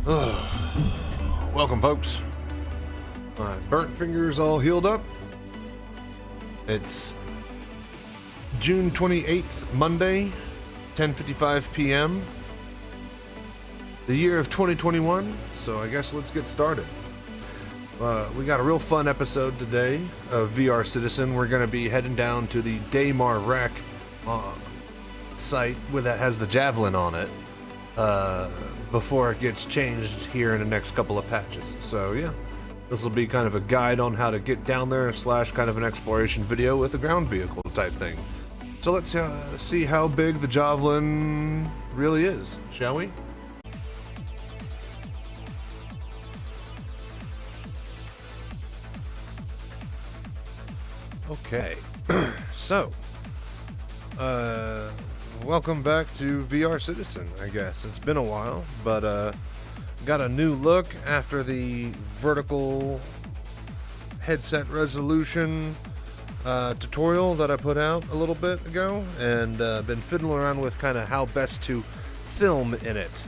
Welcome, folks. My burnt fingers all healed up. It's June 28th, Monday, 10:55 p.m. The year of 2021, so I guess let's get started. We got a real fun episode today of VR Citizen. We're going to be heading down to the Daymar wreck site that has the Javelin on it before it gets changed here in the next couple of patches. So yeah, this will be kind of a guide on how to get down there / kind of an exploration video with a ground vehicle type thing. So let's see how big the Javelin really is, shall we? Okay, so, welcome back to VR Citizen, I guess. It's been a while, but, got a new look after the vertical headset resolution, tutorial that I put out a little bit ago, and, been fiddling around with kind of how best to film in it.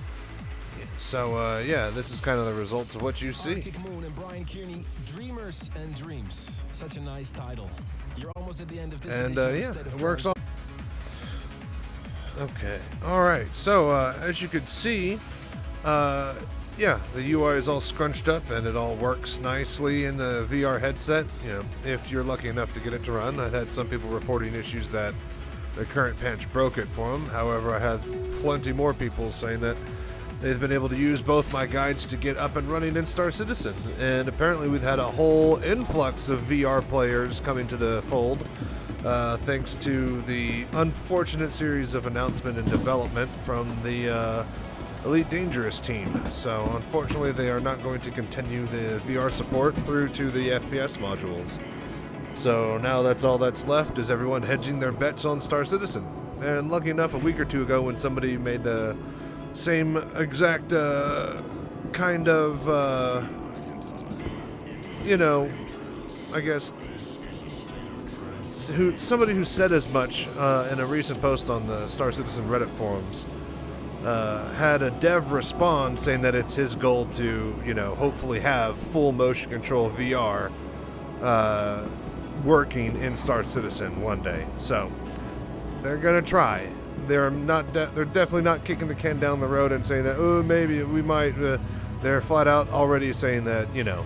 So, yeah, this is kind of the results of what you see. Arctic Moon and Brian Kearney, Dreamers and Dreams. Such a nice title. You're almost at the end of this. And yeah, it works all. Okay, alright, so as you could see, yeah, the UI is all scrunched up and it all works nicely in the VR headset, you know, if you're lucky enough to get it to run. I've had some people reporting issues that the current patch broke it for them. However, I had plenty more people saying that they've been able to use both my guides to get up and running in Star Citizen, and apparently we've had a whole influx of VR players coming to the fold, thanks to the unfortunate series of announcement and development from the Elite Dangerous team. So unfortunately they are not going to continue the VR support through to the FPS modules. So now that's all that's left, is everyone hedging their bets on Star Citizen. And lucky enough, a week or two ago when somebody made the same exact kind of, you know, I guess, somebody who said as much in a recent post on the Star Citizen Reddit forums had a dev respond saying that it's his goal to, you know, hopefully have full motion control VR working in Star Citizen one day. So they're gonna try. They're definitely not kicking the can down the road and saying that, oh, maybe we might. They're flat out already saying that, you know,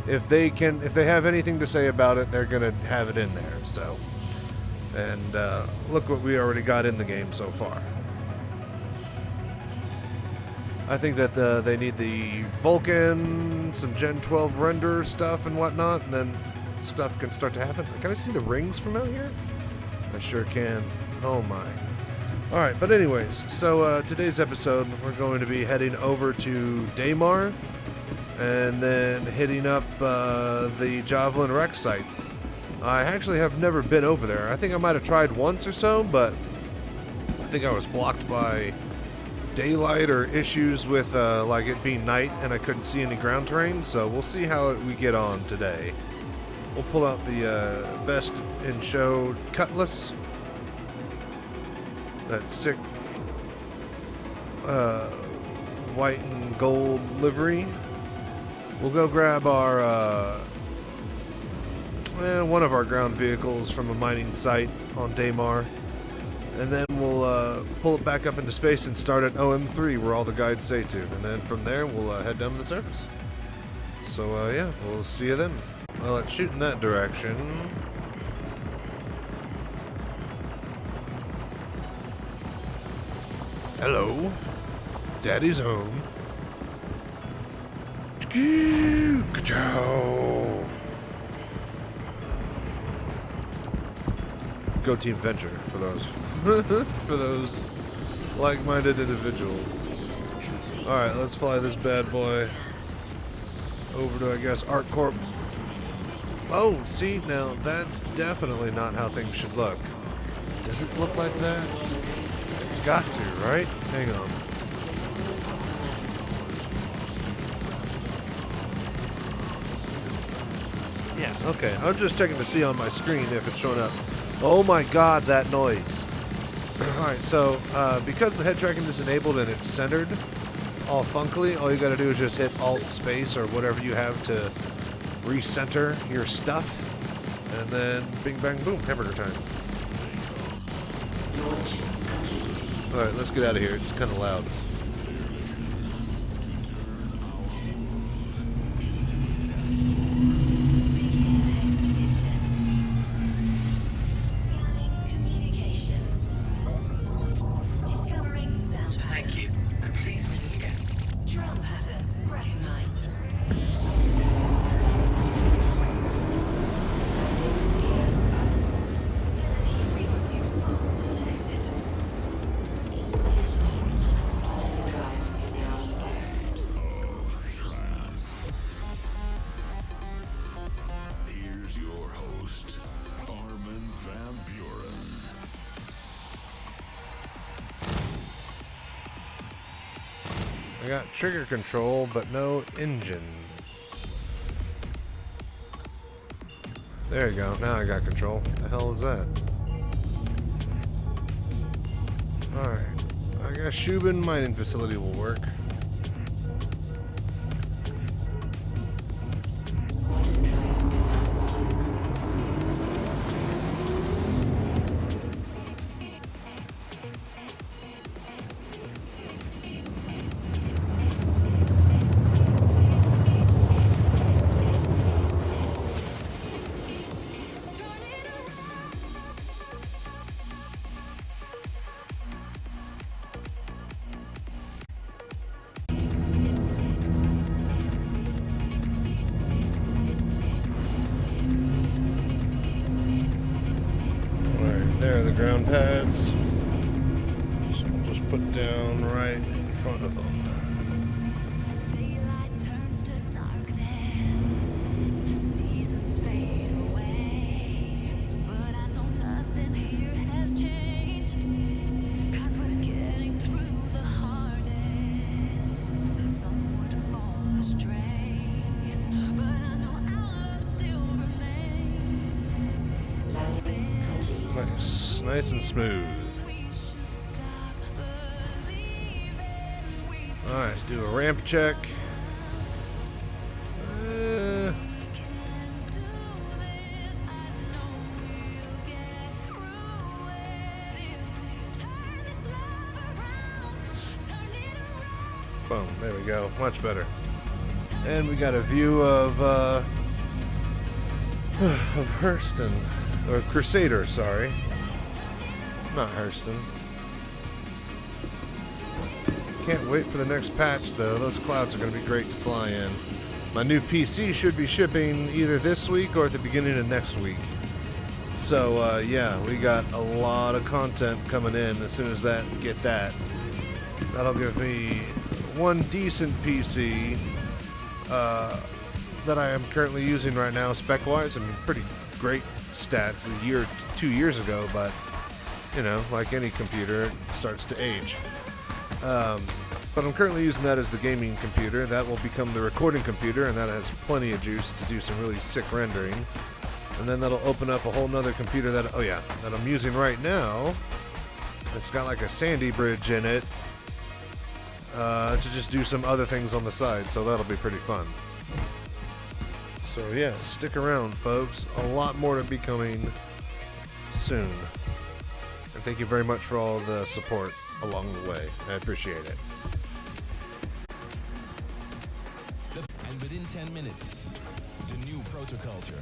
if they have anything to say about it, they're gonna have it in there. So, and look what we already got in the game so far. I think that they need the Vulcan, some Gen 12 render stuff and whatnot, and then stuff can start to happen. Can I see the rings from out here? I sure can. Oh my. Alright, but anyways, so today's episode, we're going to be heading over to Daymar, and then hitting up the Javelin Wrecksite. I actually have never been over there. I think I might have tried once or so, but I think I was blocked by daylight or issues with like it being night, and I couldn't see any ground terrain, so we'll see how we get on today. We'll pull out the best in show cutlass. That sick white and gold livery. We'll go grab our one of our ground vehicles from a mining site on Daymar, and then we'll pull it back up into space and start at OM3 where all the guides say to, and then from there we'll head down to the surface. So yeah, we'll see you then. Well, let's shoot in that direction. Hello, Daddy's home. Go Team Venture for those for those like-minded individuals. All right, let's fly this bad boy over to, I guess, ArcCorp. Oh, see, now that's definitely not how things should look. Does it look like that? It's got to, right? Hang on. Yeah, okay. I'm just checking to see on my screen if it's showing up. Oh my god, that noise. Alright, so because the head tracking is enabled and it's centered, all funkily, all you gotta do is just hit Alt Space or whatever you have to recenter your stuff, and then bing bang boom, hamburger time. Alright, let's get out of here. It's kind of loud. I got trigger control, but no engine. There you go. Now I got control. What the hell is that? Alright. I guess Shubin mining facility will work. There are the ground pads. So I'll just put down right in front of them. Daylight turns to darkness, seasons fade away, but I know nothing here has changed, 'cause we're getting through the hardest, and some would fall astray, but I know our love still remains. Nice and smooth. Alright, do a ramp check. Boom, there we go. Much better. And we got a view of Hurston. Or Crusader, sorry. Not Hurston. Can't wait for the next patch, though. Those clouds are going to be great to fly in. My new PC should be shipping either this week or at the beginning of next week. So, yeah, we got a lot of content coming in as soon as get that. That'll give me one decent PC that I am currently using right now, spec-wise. I mean, pretty great stats a year, 2 years ago, but you know, like any computer, it starts to age. But I'm currently using that as the gaming computer. That will become the recording computer, and that has plenty of juice to do some really sick rendering. And then that'll open up a whole nother computer that I'm using right now. It's got like a Sandy bridge in it to just do some other things on the side, so that'll be pretty fun. So yeah, stick around, folks. A lot more to be coming soon. And thank you very much for all the support along the way. I appreciate it. And within 10 minutes, the new protoculture.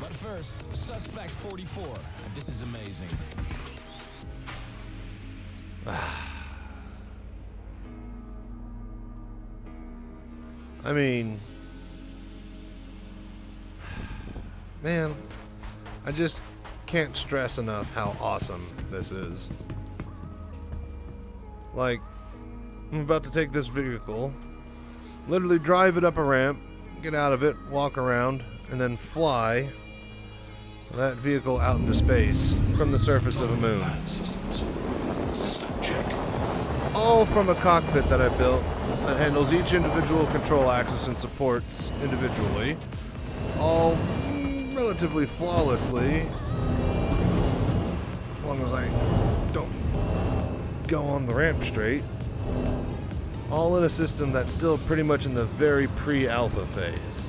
But first, Suspect 44. This is amazing. I mean, man, I just can't stress enough how awesome this is. Like, I'm about to take this vehicle, literally drive it up a ramp, get out of it, walk around, and then fly that vehicle out into space from the surface of a moon. All from a cockpit that I built that handles each individual control axis and supports individually, all relatively flawlessly, as long as I don't go on the ramp straight. all in a system that's still pretty much in the very pre-alpha phase.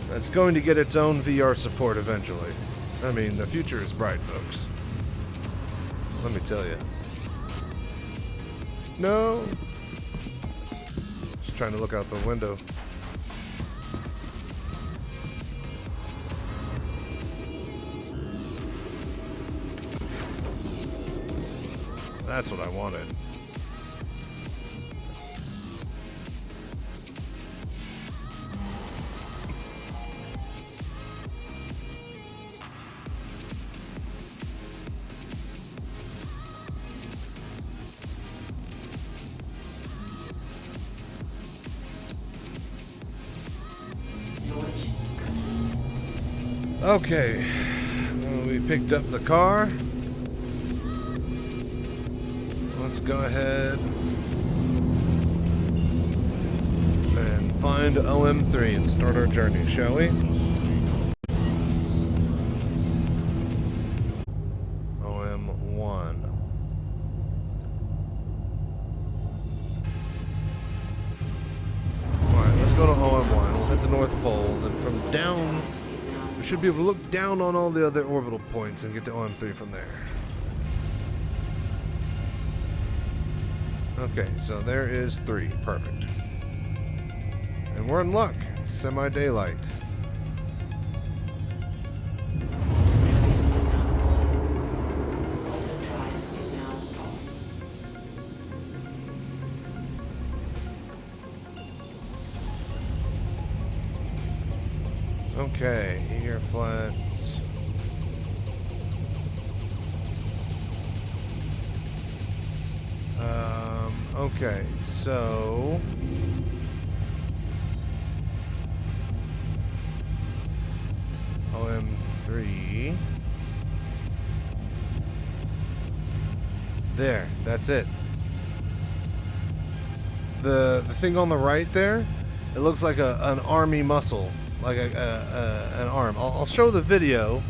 That's going to get its own VR support eventually. I mean, the future is bright, folks. Let me tell you. No! Just trying to look out the window. That's what I wanted. Okay, well, we picked up the car. Let's go ahead and find OM3 and start our journey, shall we? OM1. Alright, let's go to OM1. We'll hit the North Pole, and then from down, we should be able to look down on all the other orbital points and get to OM3 from there. Okay, so there is 3. Perfect. And we're in luck. It's semi-daylight. Okay, here flats. Okay, so OM3. There, that's it. The thing on the right there, it looks like an army muscle, like an arm. I'll show the video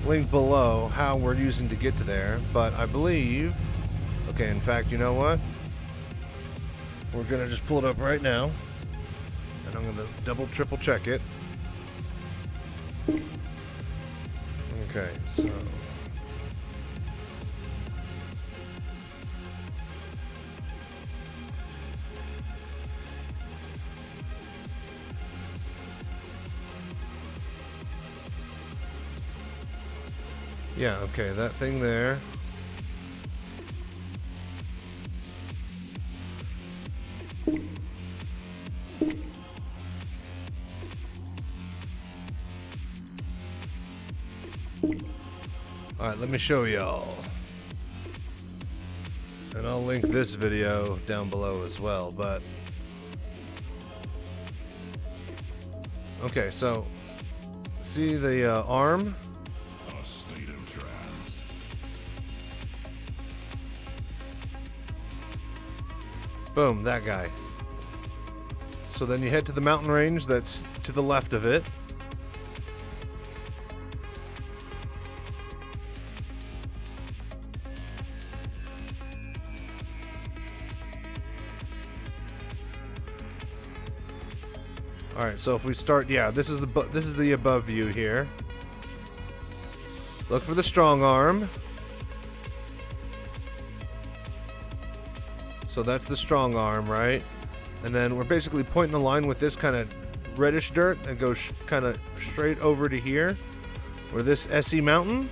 link below how we're using to get to there, but I believe. Okay, in fact, you know what? We're gonna just pull it up right now, and I'm gonna double, triple check it. Okay, so. Yeah, okay, that thing there. Alright, let me show y'all. And I'll link this video down below as well, but... Okay, so... See the arm? A state of trance. Boom, that guy. So then you head to the mountain range that's to the left of it. All right, so if we start, yeah, this is the above view here. Look for the strong arm. So that's the strong arm, right? And then we're basically pointing a line with this kind of reddish dirt that goes kind of straight over to here, where this SE mountain.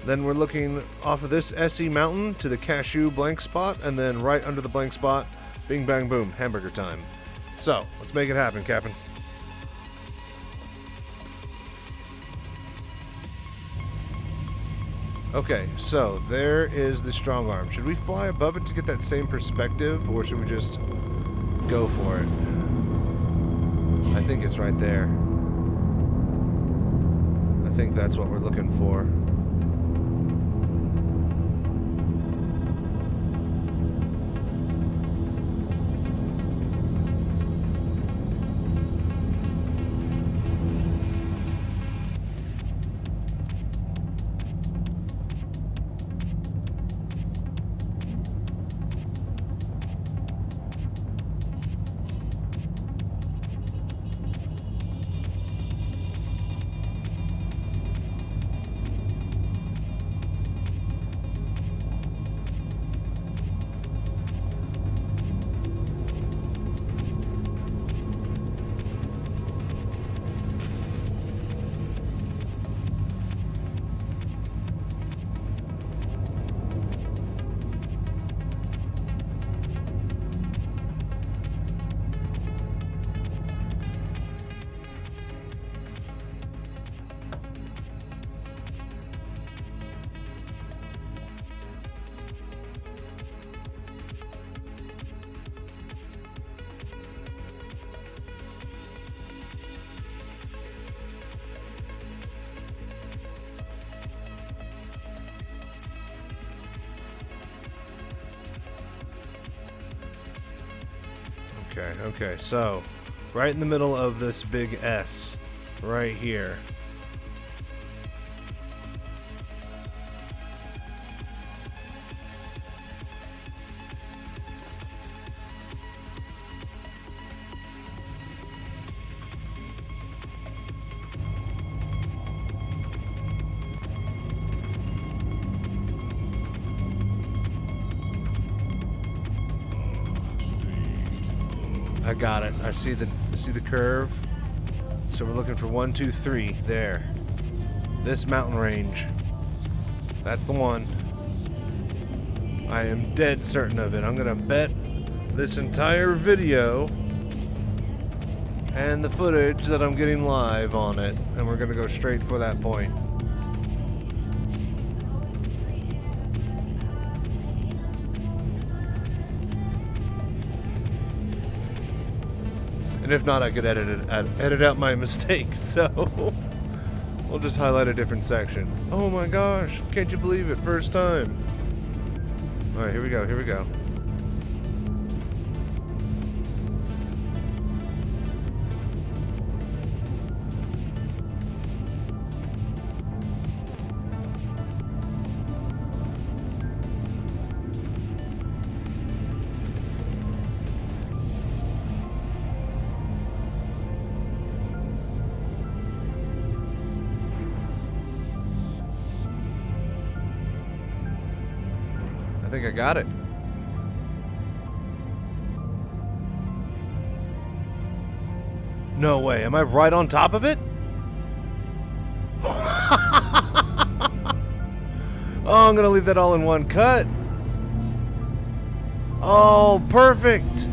Then we're looking off of this SE mountain to the cashew blank spot, and then right under the blank spot, bing bang boom, hamburger time. So let's make it happen, Captain. Okay, so there is the strong arm. Should we fly above it to get that same perspective, or should we just go for it? I think it's right there. I think that's what we're looking for. Okay, so right in the middle of this big S, right here. I got it. I see the curve. So we're looking for 1, 2, 3 there. This mountain range. That's the one. I am dead certain of it. I'm gonna bet this entire video and the footage that I'm getting live on it, and we're gonna go straight for that point. And if not, I could edit out my mistakes. So we'll just highlight a different section. Oh my gosh! Can't you believe it? First time. All right, here we go. Here we go. I think I got it. No way. Am I right on top of it? Oh, I'm gonna leave that all in one cut. Oh, perfect.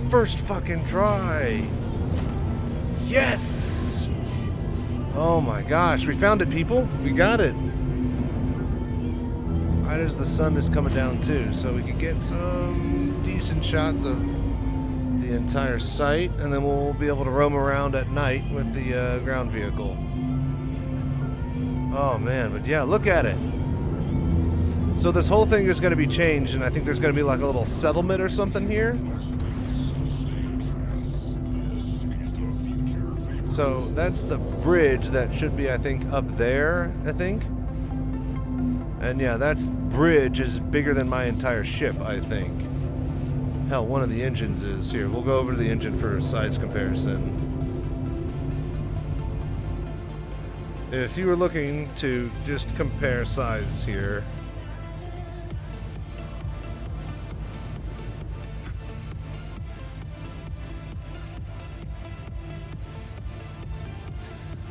First fucking try. Yes. Oh my gosh. We found it, people. We got it. Right as the sun is coming down too, so we can get some decent shots of the entire site, and then we'll be able to roam around at night with the ground vehicle. Oh man, but yeah, look at it. So this whole thing is going to be changed, and I think there's going to be like a little settlement or something here. So that's the bridge that should be, I think, up there, I think. And yeah, that's bridge is bigger than my entire ship, I think. Hell, one of the engines is here. We'll go over to the engine for a size comparison. If you were looking to just compare size here.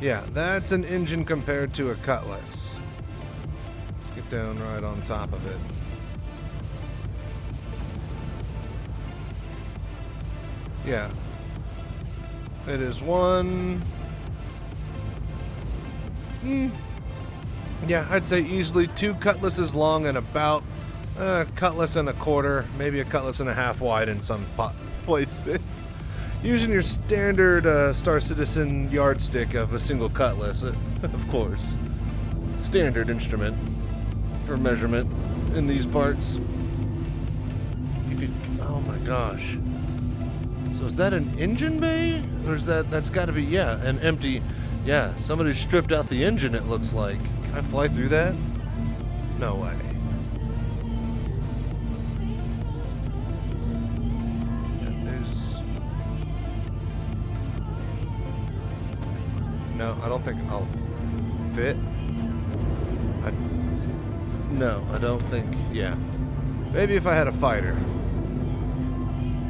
Yeah, that's an engine compared to a Cutlass. Get down right on top of it. Yeah. It is one... Yeah, I'd say easily 2 Cutlasses long and about a Cutlass and a quarter, maybe a Cutlass and a half wide in some places. Using your standard Star Citizen yardstick of a single Cutlass, of course. Standard instrument for measurement in these parts. You could, oh my gosh. So is that an engine bay? Or is that's gotta be, yeah, an empty, yeah, somebody stripped out the engine, it looks like. Can I fly through that? No way. No, I don't think I'll fit. No, I don't think, yeah. Maybe if I had a fighter.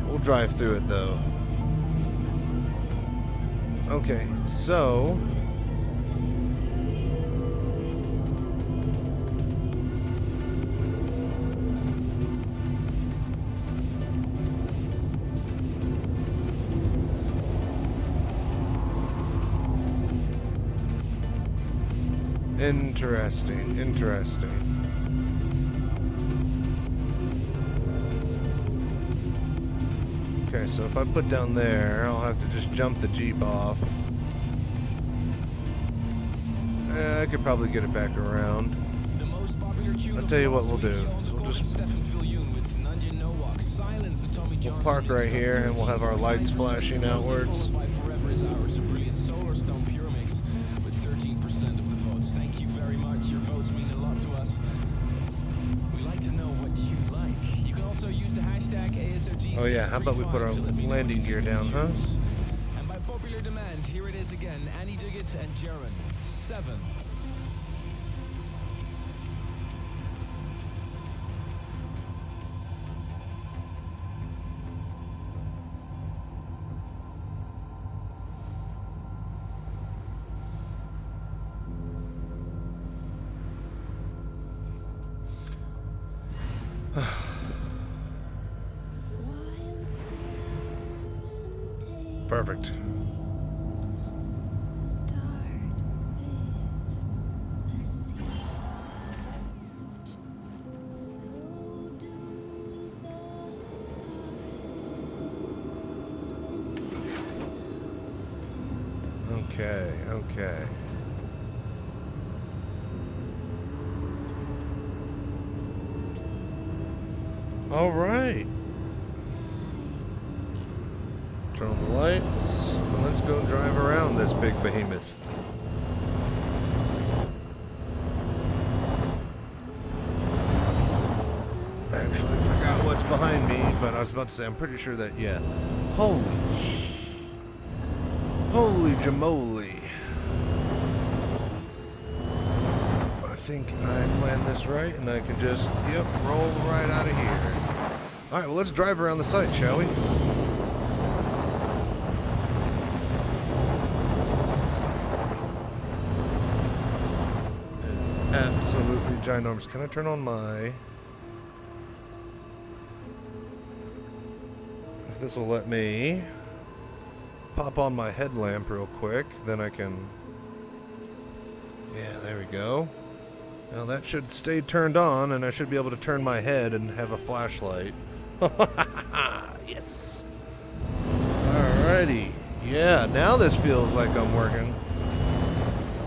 We'll drive through it though. Okay, so... Interesting, interesting. Okay, so if I put down there, I'll have to just jump the Jeep off. I could probably get it back around. The most popular I'll tell you what we'll do. We'll park right here and we'll have our lights flashing outwards. Thank you very much. Your votes mean a lot to us. We like to know what you like. You can also use the hashtag ASOG. Oh yeah, how about we put our landing gear down, huh? And by popular demand, here it is again. Annie Diggett and Jaron. 7. Perfect. Okay, okay. All right. Turn on the lights, and let's go drive around this big behemoth. I actually forgot what's behind me, but I was about to say, I'm pretty sure that, yeah. Holy jamoli. I think I planned this right, and I can just, yep, roll right out of here. All right, well, let's drive around the site, shall we? It's absolutely ginormous. Can I turn on my... If this will let me pop on my headlamp real quick, then I can... Yeah, there we go. Now that should stay turned on, and I should be able to turn my head and have a flashlight. Yes. Alrighty. Yeah, now this feels like I'm working.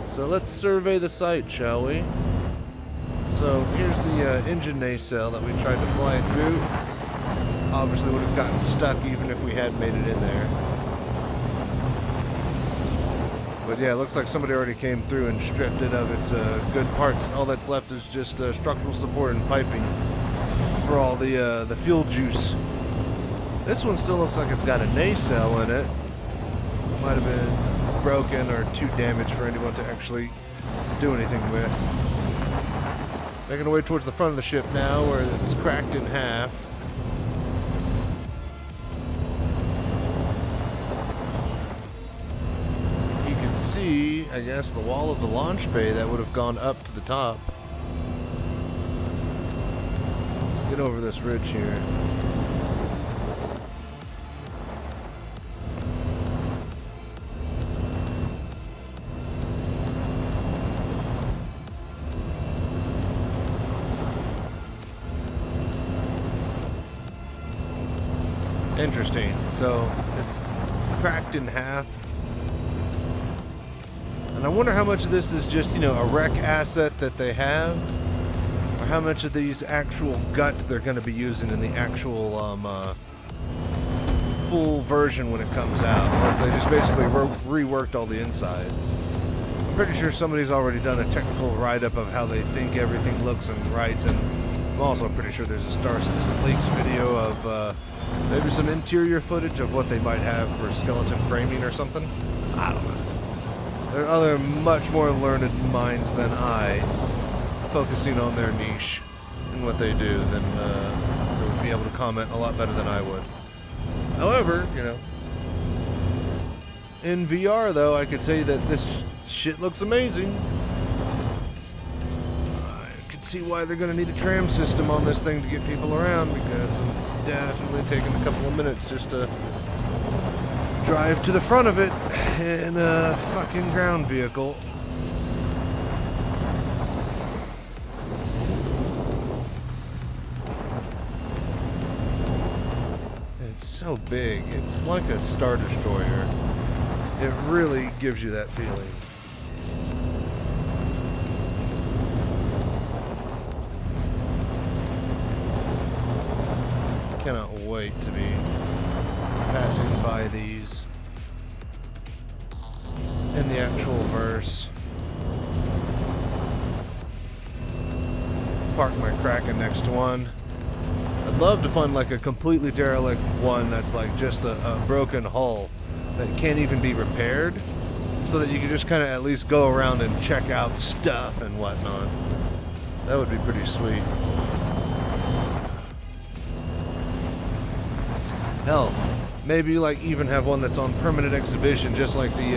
So let's survey the site, shall we? So here's the engine nacelle that we tried to fly through. Obviously would have gotten stuck even if we had made it in there. But yeah, it looks like somebody already came through and stripped it of its good parts. All that's left is just structural support and piping for all the fuel juice. This one still looks like it's got a nacelle in it. Might have been broken or too damaged for anyone to actually do anything with. Making our way towards the front of the ship now, where it's cracked in half. You can see, I guess, the wall of the launch bay that would have gone up to the top. Let's get over this ridge here. Interesting. So it's cracked in half. And I wonder how much of this is just, you know, a wreck asset that they have, or how much of these actual guts they're going to be using in the actual full version when it comes out, or if they just basically reworked all the insides. I'm pretty sure somebody's already done a technical write-up of how they think everything looks and writes, and I'm also pretty sure there's a Star Citizen Leaks video of maybe some interior footage of what they might have for skeleton framing or something. I don't know. There are other much more learned minds than I focusing on their niche and what they do than they would be able to comment a lot better than I would. However, you know, in VR though, I could say that this shit looks amazing. I could see why they're going to need a tram system on this thing to get people around, because I'm definitely taking a couple of minutes just to drive to the front of it in a fucking ground vehicle. It's so big. It's like a Star Destroyer. It really gives you that feeling. cannot wait to be passing by these in the actual verse. Park my Kraken next to one. I'd love to find like a completely derelict one that's like just a broken hull that can't even be repaired, so that you can just kind of at least go around and check out stuff and whatnot. That would be pretty sweet. Hell, maybe like even have one that's on permanent exhibition, just like the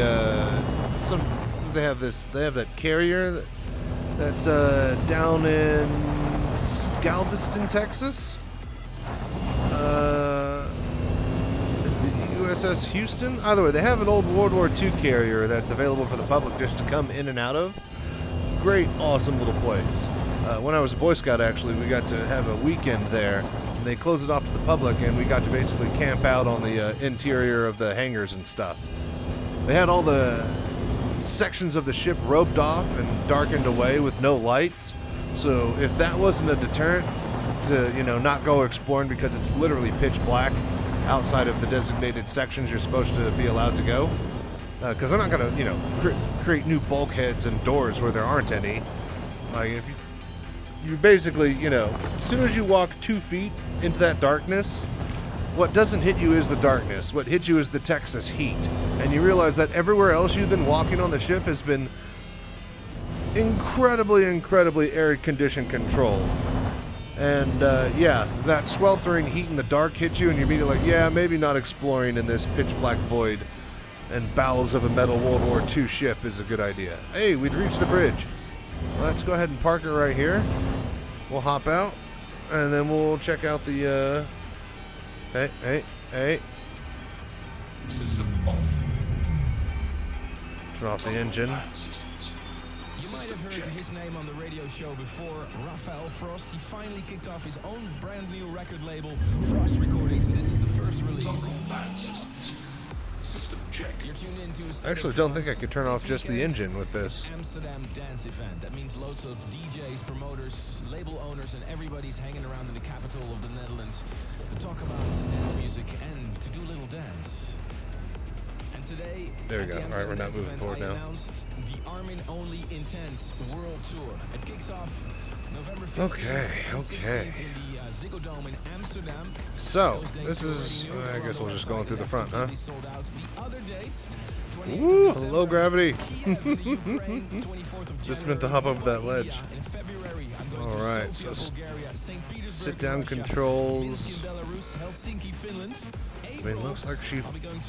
they have that carrier that's down in Galveston, Texas. Is the USS Houston? Either way, they have an old World War II carrier that's available for the public just to come in and out of. Great, awesome little place. When I was a Boy Scout, actually, we got to have a weekend there. And they closed it off to the public, and we got to basically camp out on the interior of the hangars and stuff. They had all the sections of the ship roped off and darkened away with no lights. So if that wasn't a deterrent to, you know, not go exploring because it's literally pitch black outside of the designated sections you're supposed to be allowed to go, because they're not going to, you know, create new bulkheads and doors where there aren't any. Like, if you basically, you know, as soon as you walk 2 feet into that darkness, what doesn't hit you is the darkness. What hits you is the Texas heat. And you realize that everywhere else you've been walking on the ship has been incredibly air-conditioned control. And, yeah, that sweltering heat in the dark hits you, and you're immediately like, yeah, maybe not exploring in this pitch-black void and bowels of a metal World War II ship is a good idea. Hey, we'd reached the bridge. Let's go ahead and park it right here. We'll hop out, and then we'll check out the, Hey. System off. Turn off the engine. You might have heard his name on the radio show before. Raphael Frost. He finally kicked off his own brand new record label, Frost Recordings, and this is the first release. System check. You're tuned into a I actually don't think I could turn off just the engine with this. Amsterdam dance event. That means loads of DJs, promoters, label owners, and everybody's hanging around in the capital of the Netherlands to talk about dance music and to do a little dance. And today, There we go. at the All right, we're Amsterdam not Dance moving event, forward I now. announced the Armin Only Intense World Tour. It kicks off November 15th Okay. and 16th in the Ziggo Dome in Amsterdam. So, Those dates this are is, already I over guess on we'll the just go in website. through the That's front, huh? completely sold out. The other dates, 28th Woo, of December low gravity. in Kiev, the Ukraine, 24th of Just meant to hop over that January, ledge. in February, I'm going All to right, Sofia, so Bulgaria, St. Petersburg, sit-down Russia, controls. Minsk in Belarus, Helsinki, Finland. I mean, looks like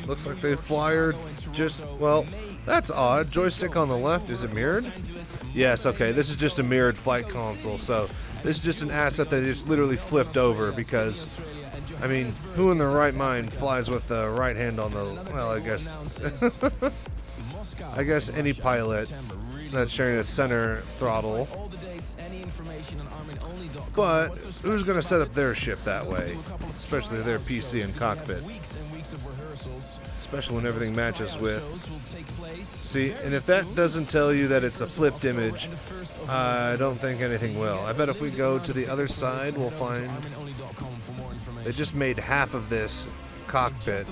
looks like New they York, fly her Chicago, and just, Toronto, well, May, that's odd. Joystick on the left, is it mirrored? Los Angeles, Yes, okay, this is just a mirrored flight console, so this is just an asset that they just literally flipped over because, I mean, who in their right mind flies with the right hand on the, well, I guess any pilot that's sharing a center throttle. But who's going to set up their ship that way? Especially their PC and cockpit. Especially when everything matches with. See, and if that doesn't tell you that it's a flipped image, I don't think anything will. I bet if we go to the other side, we'll find they just made half of this cockpit,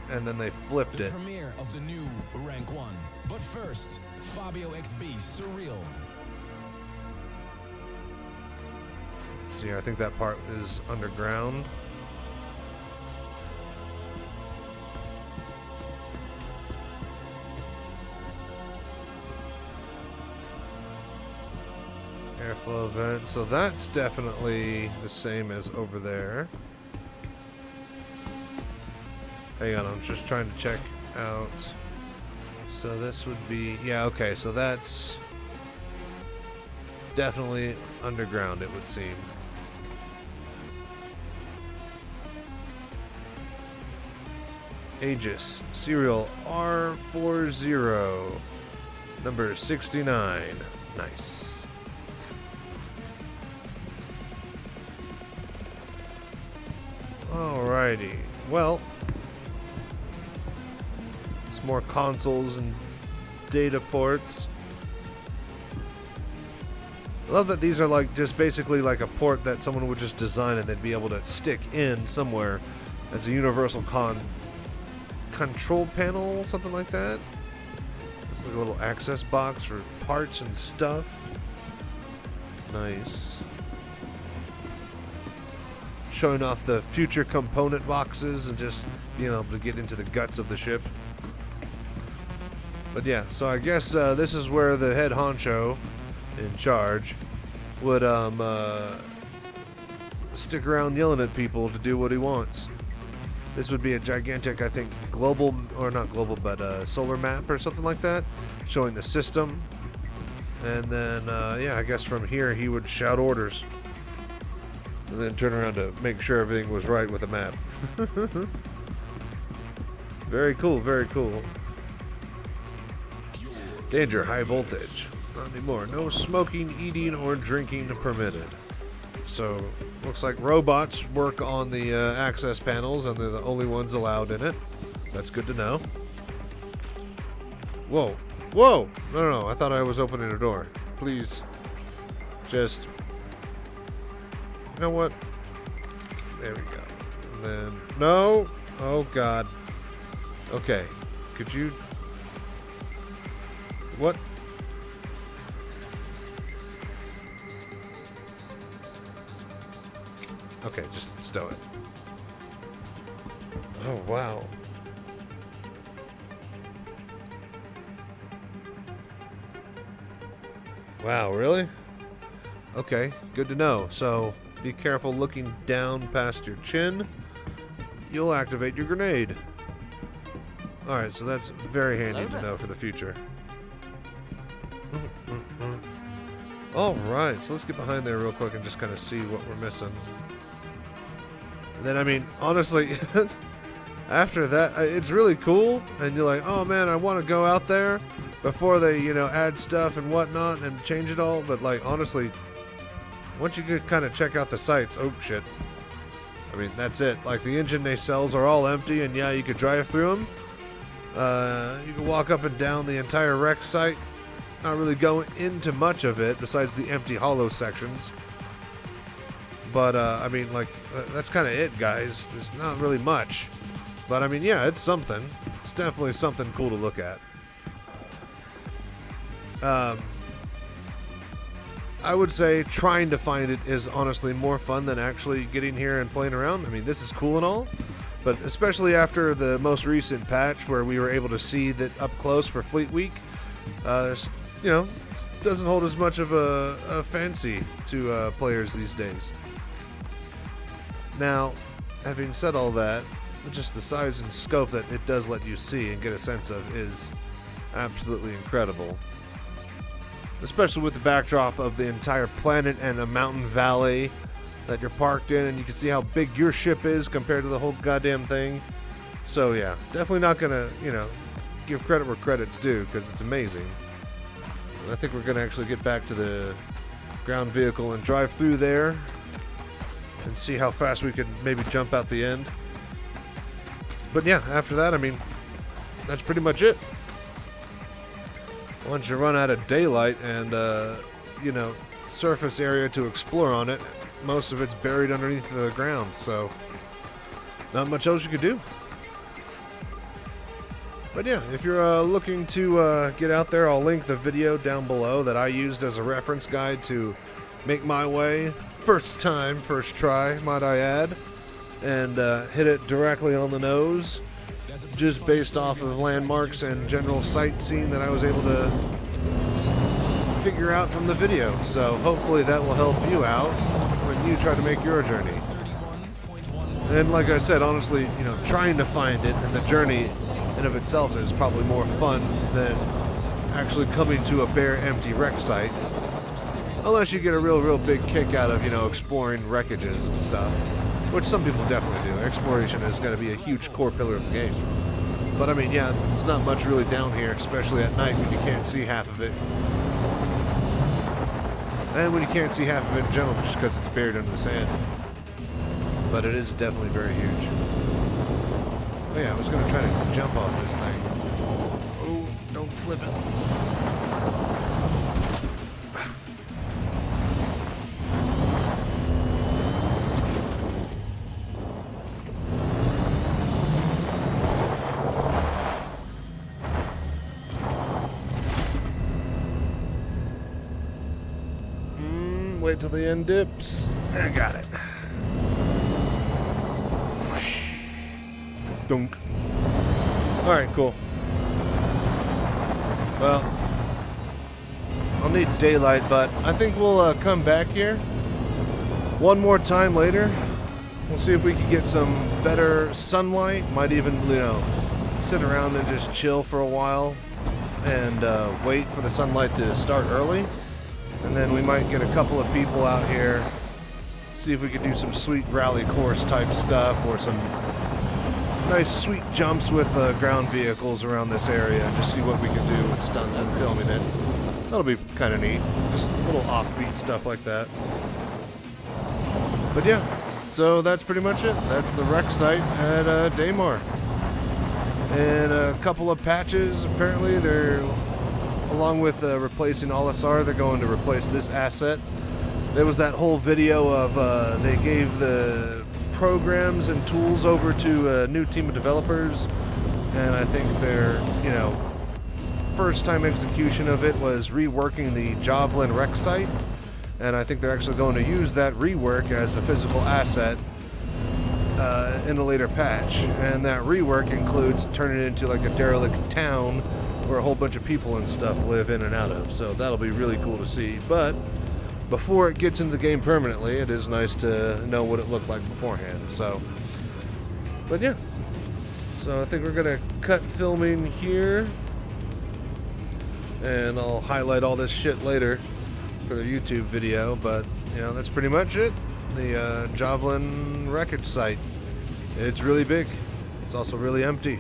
and then they flipped it. Premiere of the new Rank 1. But first, Fabio XB Surreal. See, I think that part is underground. Airflow vent. So that's definitely the same as over there. Hang on, I'm just trying to check out. So this would be, yeah, okay, so that's definitely underground, it would seem. Aegis, serial R40, number 69. Nice. Alrighty, well, some more consoles and data ports. love that these are like just basically like a port that someone would just design and they'd be able to stick in somewhere as a universal control panel, something like that. It's like a little access box for parts and stuff. Nice. Showing off the future component boxes and just being able to get into the guts of the ship. But yeah, so I guess this is where the head honcho in charge would stick around yelling at people to do what he wants. This would be a gigantic, I think, global, or not global, but solar map or something like that, showing the system. And then, yeah, I guess from here he would shout orders. And then turn around to make sure everything was right with the map. Very cool, very cool. Danger, high voltage. Not anymore. No smoking, eating, or drinking permitted. So, looks like robots work on the access panels, and they're the only ones allowed in it. That's good to know. Whoa. Whoa! No, I thought I was opening a door. Please. Just... You know what? There we go. And then... No! Oh, God. Okay. Could you... What? Okay, just stow it. Oh, wow. Wow, really? Okay, good to know. So, be careful looking down past your chin. You'll activate your grenade. Alright, so that's very handy to know for the future. Alright, so let's get behind there real quick and just kind of see what we're missing. And then, I mean, honestly, after that, it's really cool. And you're like, oh man, I want to go out there before they, you know, add stuff and whatnot and change it all. But, like, honestly, once you could kind of check out the sites, oh shit. I mean, that's it. Like, the engine they sells are all empty, and yeah, you could drive through them. You can walk up and down the entire Wrecksite. Not really going into much of it besides the empty hollow sections. But, I mean, like, that's kind of it, guys. There's not really much. But, I mean, yeah, it's something. It's definitely something cool to look at. I would say trying to find it is honestly more fun than actually getting here and playing around. I mean, this is cool and all. But especially after the most recent patch where we were able to see that up close for Fleet Week, you know, it doesn't hold as much of a fancy to players these days. Now, having said all that, just the size and scope that it does let you see and get a sense of is absolutely incredible. Especially with the backdrop of the entire planet and a mountain valley that you're parked in, and you can see how big your ship is compared to the whole goddamn thing. So yeah, definitely not gonna, you know, give credit where credit's due, because it's amazing. And I think we're gonna actually get back to the ground vehicle and drive through there and see how fast we could maybe jump out the end. But yeah, after that, I mean, that's pretty much it. Once you run out of daylight and, you know, surface area to explore on it, most of it's buried underneath the ground, so not much else you could do. But yeah, if you're looking to get out there, I'll link the video down below that I used as a reference guide to make my way. First time, first try, might I add. And hit it directly on the nose, just based off of landmarks and general sightseeing that I was able to figure out from the video. So hopefully that will help you out when you try to make your journey. And like I said, honestly, you know, trying to find it and the journey in of itself is probably more fun than actually coming to a bare, empty Wrecksite. Unless you get a real big kick out of, you know, exploring wreckages and stuff, which some people definitely do. Exploration is going to be a huge core pillar of the game. But I mean, yeah, there's not much really down here, especially at night when you can't see half of it. And when you can't see half of it in general, just because it's buried under the sand. But it is definitely very huge. Oh yeah, I was going to try to jump off this thing. Oh, don't flip it. wait till the end dips. I got it. Dunk. Alright, cool. Well, I'll need daylight, but I think we'll come back here one more time later. We'll see if we can get some better sunlight. Might even, you know, sit around and just chill for a while and wait for the sunlight to start early. And then we might get a couple of people out here, see if we can do some sweet rally course type stuff or some nice sweet jumps with ground vehicles around this area and just see what we can do with stunts and filming it. That'll be kind of neat. Just little offbeat stuff like that. But yeah, so that's pretty much it. That's the wreck site at Daymar. And a couple of patches. Apparently they're, along with replacing All-SR, they're going to replace this asset. There was that whole video of they gave the programs and tools over to a new team of developers, and I think their, you know, first time execution of it was reworking the Javelin Wrecksite, and I think they're actually going to use that rework as a physical asset in a later patch. And that rework includes turning it into like a derelict town where a whole bunch of people and stuff live in and out of, so that'll be really cool to see. But before it gets into the game permanently, it is nice to know what it looked like beforehand. So, but yeah, so I think we're gonna cut filming here, and I'll highlight all this shit later for the YouTube video. But you know, that's pretty much it. The Javelin Wreckage site. It's really big. It's also really empty.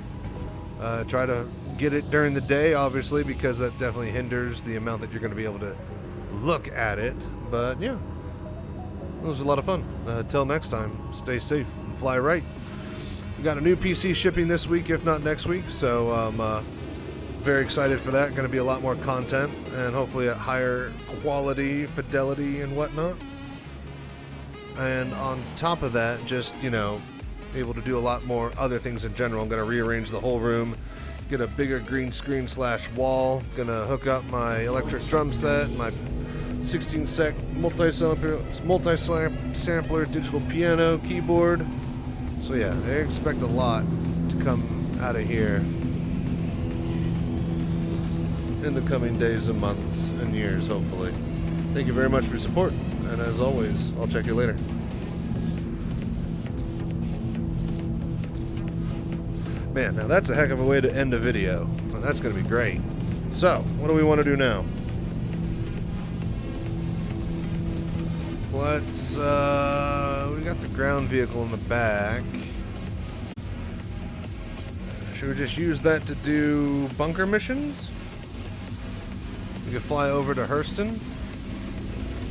Try to get it during the day, obviously, because that definitely hinders the amount that you're going to be able to look at it. But yeah, it was a lot of fun. Till next time, stay safe and fly right. We got a new PC shipping this week, if not next week, so I'm very excited for that. Going to be a lot more content and hopefully at higher quality, fidelity, and whatnot. And on top of that, just, you know, able to do a lot more other things in general. I'm going to rearrange the whole room, get a bigger green screen / wall. Going to hook up my electric drum set, my 16-sec multi-sampler digital piano keyboard. So yeah, I expect a lot to come out of here in the coming days and months and years, hopefully. Thank you very much for your support, and as always, I'll check you later. Man, now that's a heck of a way to end a video. Well, that's going to be great. So, what do we want to do now? Let's, we got the ground vehicle in the back. Should we just use that to do bunker missions? We could fly over to Hurston.